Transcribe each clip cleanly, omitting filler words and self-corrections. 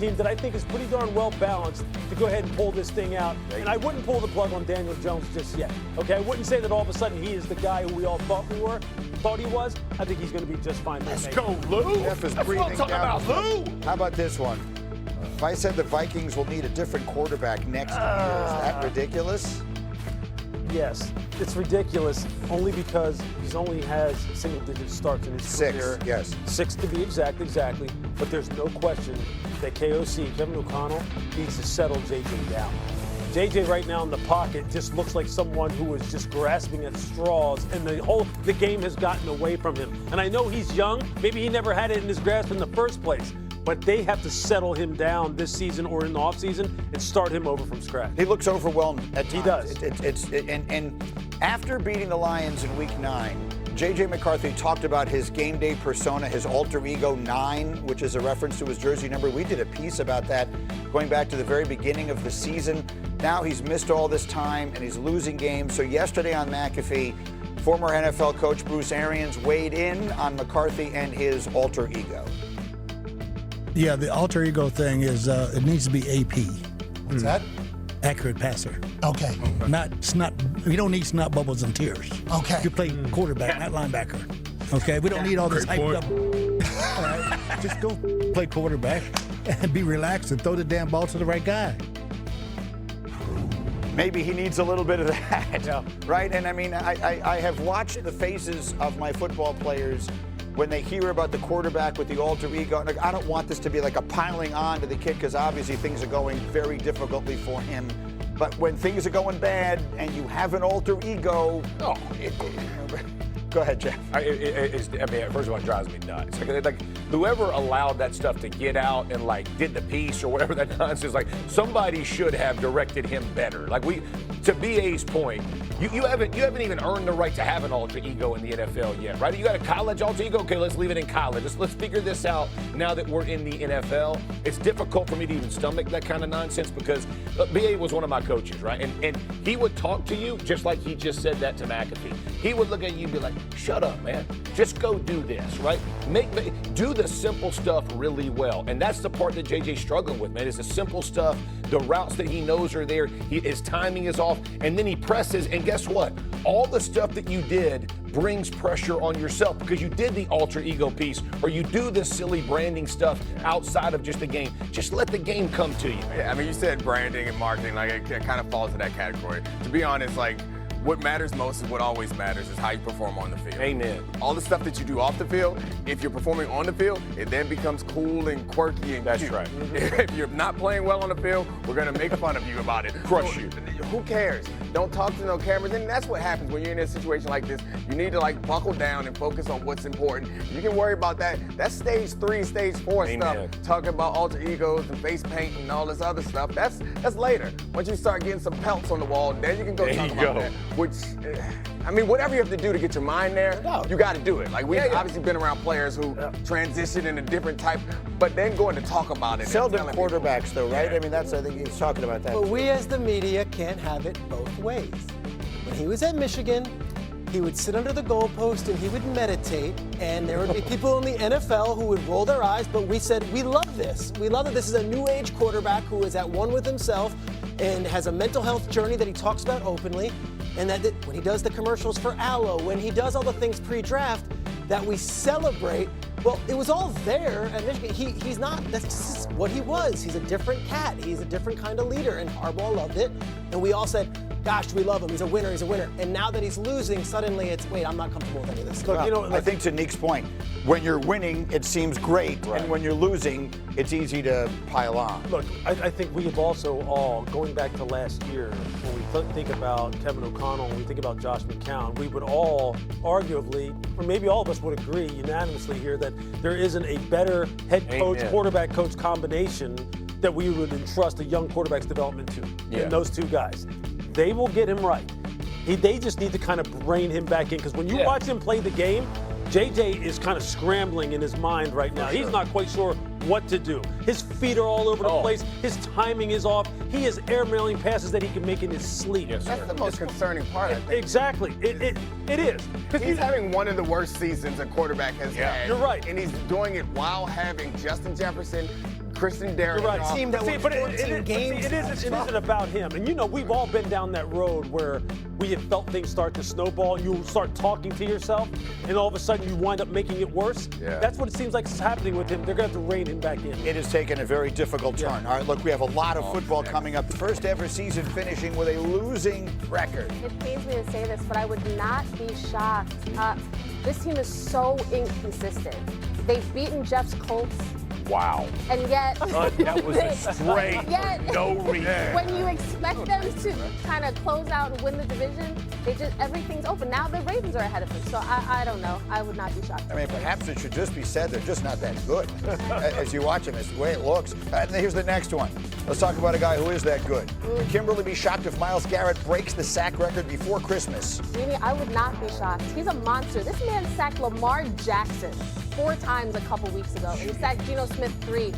team that I think is pretty darn well balanced to go ahead and pull this thing out. And I wouldn't pull the plug on Daniel Jones just yet. Okay, I wouldn't say that all of a sudden he is the guy who we all thought he was. I think he's going to be just fine. Let's go, Lou. Jeff is That's what breathing I'm talking down. about, Lou. How about this one? If I said the Vikings will need a different quarterback next year, is that ridiculous? Yes, it's ridiculous only because he only has single-digit starts in his career. Yes. 6 to be exactly. But there's no question that KOC, Kevin O'Connell, needs to settle JJ down. JJ right now in the pocket just looks like someone who is just grasping at straws, and the game has gotten away from him. And I know he's young. Maybe he never had it in his grasp in the first place. But they have to settle him down this season or in the offseason and start him over from scratch. He looks overwhelmed at times. He does. And after beating the Lions in Week 9, J.J. McCarthy talked about his game day persona, his alter ego 9, which is a reference to his jersey number. We did a piece about that going back to the very beginning of the season. Now he's missed all this time and he's losing games. So yesterday on McAfee, former NFL coach Bruce Arians weighed in on McCarthy and his alter ego. Yeah, the alter ego thing is it needs to be AP. What's that? Accurate passer. Okay. Not snot. You don't need snot bubbles and tears. Okay. You play quarterback, not linebacker. Okay, we don't need all this hyped up. All right, just go play quarterback and be relaxed and throw the damn ball to the right guy. Maybe he needs a little bit of that, right? And I mean, I have watched the faces of my football players when they hear about the quarterback with the alter ego. And I don't want this to be like a piling on to the kid because obviously things are going very difficultly for him. But when things are going bad and you have an alter ego, go ahead, Jeff. I mean, first of all, it drives me nuts. Like whoever allowed that stuff to get out and like did the piece or whatever that nonsense, like somebody should have directed him better. Like to BA's point, you haven't even earned the right to have an alter ego in the NFL yet, right? You got a college alter ego. Okay, let's leave it in college. Let's figure this out now that we're in the NFL. It's difficult for me to even stomach that kind of nonsense because BA was one of my coaches, right? And he would talk to you just like he just said that to McAfee. He would look at you and be like, shut up, man. Just go do this, right? Do the simple stuff really well. And that's the part that JJ's struggling with, man, is the simple stuff, the routes that he knows are there. His timing is off, and then he presses, and guess what? All the stuff that you did brings pressure on yourself because you did the alter ego piece or you do this silly branding stuff outside of just the game. Just let the game come to you. Yeah, I mean, you said branding and marketing, like it kind of falls in that category. To be honest, like, what matters most is what always matters is how you perform on the field. Amen. All the stuff that you do off the field, if you're performing on the field, it then becomes cool and quirky and That's cute. right. If you're not playing well on the field, we're going to make fun of you about it. Crush you. Who cares? Don't talk to no cameras. And that's what happens when you're in a situation like this. You need to like buckle down and focus on what's important. You can worry about that. That's stage 3, stage 4 Amen. stuff. Talking about alter egos and face paint and all this other stuff. That's later. Once you start getting some pelts on the wall, then you can go talk about that. Which, I mean, whatever you have to do to get your mind there, you got to do it. Like, we've obviously been around players who transition in a different type, but then going to talk about it. Seldom quarterbacks, though, right? I mean, I think he's talking about that. But we as the media can't have it both ways. When he was at Michigan, he would sit under the goalpost and he would meditate, and there would be people in the NFL who would roll their eyes, but we said, we love this. We love that this is a new age quarterback who is at one with himself and has a mental health journey that he talks about openly, and that when he does the commercials for Aloe, when he does all the things pre-draft, that we celebrate. Well, it was all there at Michigan. He's not, that's just what he was. He's a different cat. He's a different kind of leader, and Harbaugh loved it. And we all said, gosh, we love him. He's a winner. He's a winner. And now that he's losing, suddenly it's, wait, I'm not comfortable with any of this. Look, I think to Nick's point, when you're winning, it seems great, and when you're losing, it's easy to pile on. Look, I think we have also all, going back to last year, when we think about Kevin O'Connell, when we think about Josh McCown, we would all arguably, or maybe all of us would agree unanimously here that there isn't a better head coach, quarterback coach combination that we would entrust a young quarterback's development to than those two guys. They will get him right. They just need to kind of rein him back in, because when you watch him play the game, JJ is kind of scrambling in his mind right now. He's not quite sure what to do. His feet are all over the place. His timing is off. He is airmailing passes that he can make in his sleep. That's the most concerning part, I think. Exactly. It is. He's having one of the worst seasons a quarterback has had. You're right. And he's doing it while having Justin Jefferson, Christian Darren. You're right. Team that won 14 games. It isn't about him. And we've all been down that road where we have felt things start to snowball, and you start talking to yourself, and all of a sudden you wind up making it worse. Yeah. That's what it seems like is happening with him. They're going to have to rein him back in. It has taken a very difficult turn. All right, look, we have a lot of football coming up. The first ever season finishing with a losing record. It pains me to say this, but I would not be shocked. This team is so inconsistent. They've beaten Jeff's Colts. Wow. And yet, That was a straight for no reason. when you expect them to kind of close out and win the division, everything's open. Now the Ravens are ahead of them, so I don't know. I would not be shocked. I mean, perhaps it should just be said they're just not that good. As you watch them, it's the way it looks. And here's the next one. Let's talk about a guy who is that good. Kimberly be shocked if Myles Garrett breaks the sack record before Christmas. Really, I would not be shocked. He's a monster. This man sacked Lamar Jackson 4 times a couple weeks ago. And he sacked Geno Smith three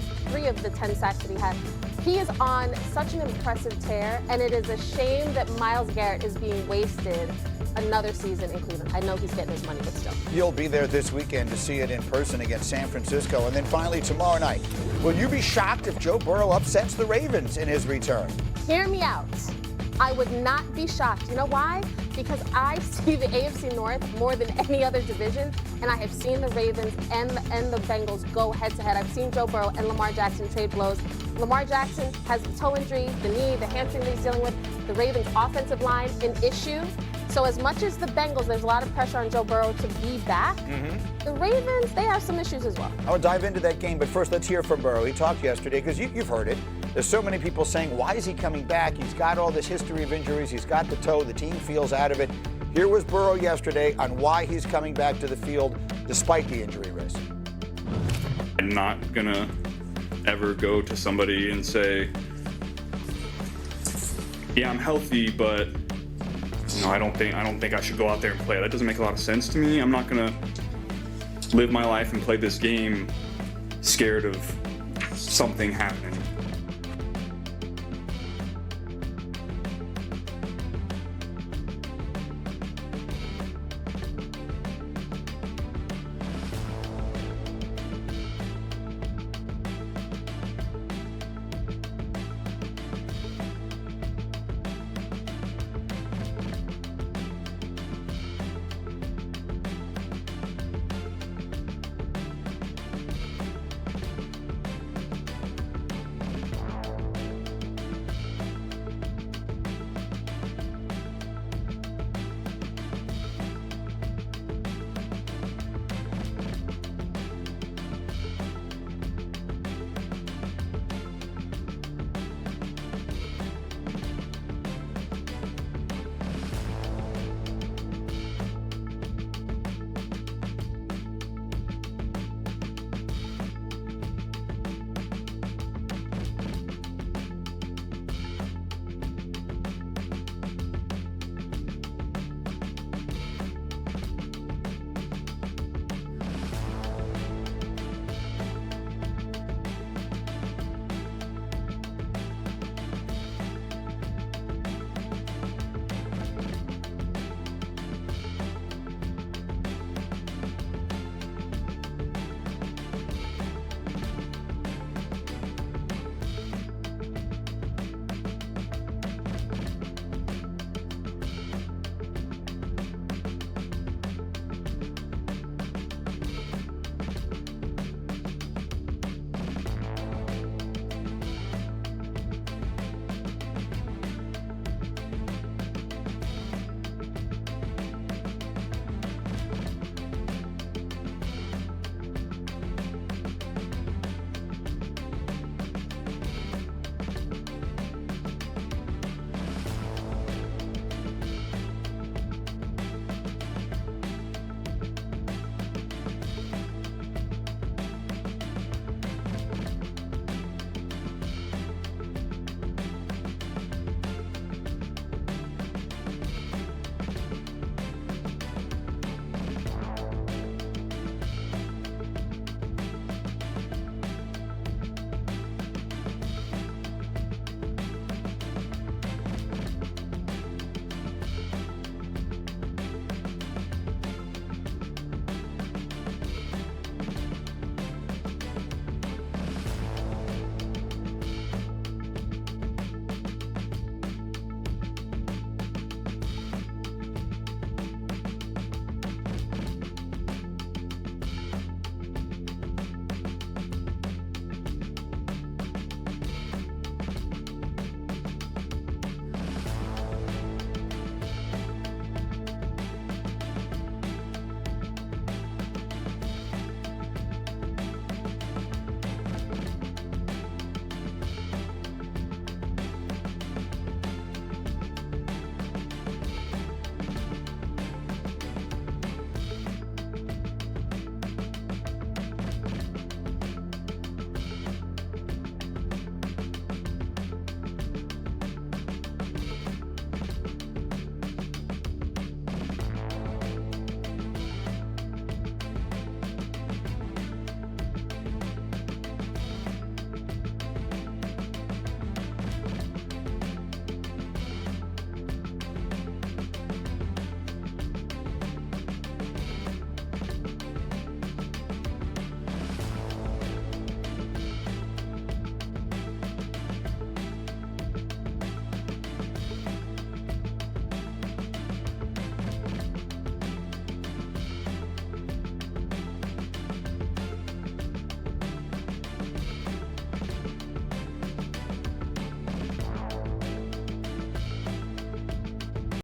of the 10 sacks that he had. He is on such an impressive tear, and it is a shame that Myles Garrett is being wasted another season in Cleveland. I know he's getting his money, but still. You'll be there this weekend to see it in person against San Francisco. And then finally tomorrow night, will you be shocked if Joe Burrow upsets the Ravens in his return? Hear me out. I would not be shocked. You know why? Because I see the AFC North more than any other division, and I have seen the Ravens and the Bengals go head-to-head. I've seen Joe Burrow and Lamar Jackson trade blows. Lamar Jackson has the toe injury, the knee, the hamstring that he's dealing with. The Ravens' offensive line, an issue. So as much as the Bengals, there's a lot of pressure on Joe Burrow to be back. The Ravens, they have some issues as well. I will dive into that game, but first let's hear from Burrow. He talked yesterday, because you've heard it. There's so many people saying, why is he coming back? He's got all this history of injuries. He's got the toe. The team feels out of it. Here was Burrow yesterday on why he's coming back to the field despite the injury risk. I'm not going to ever go to somebody and say, yeah, I'm healthy, but I don't think I should go out there and play. That doesn't make a lot of sense to me. I'm not going to live my life and play this game scared of something happening.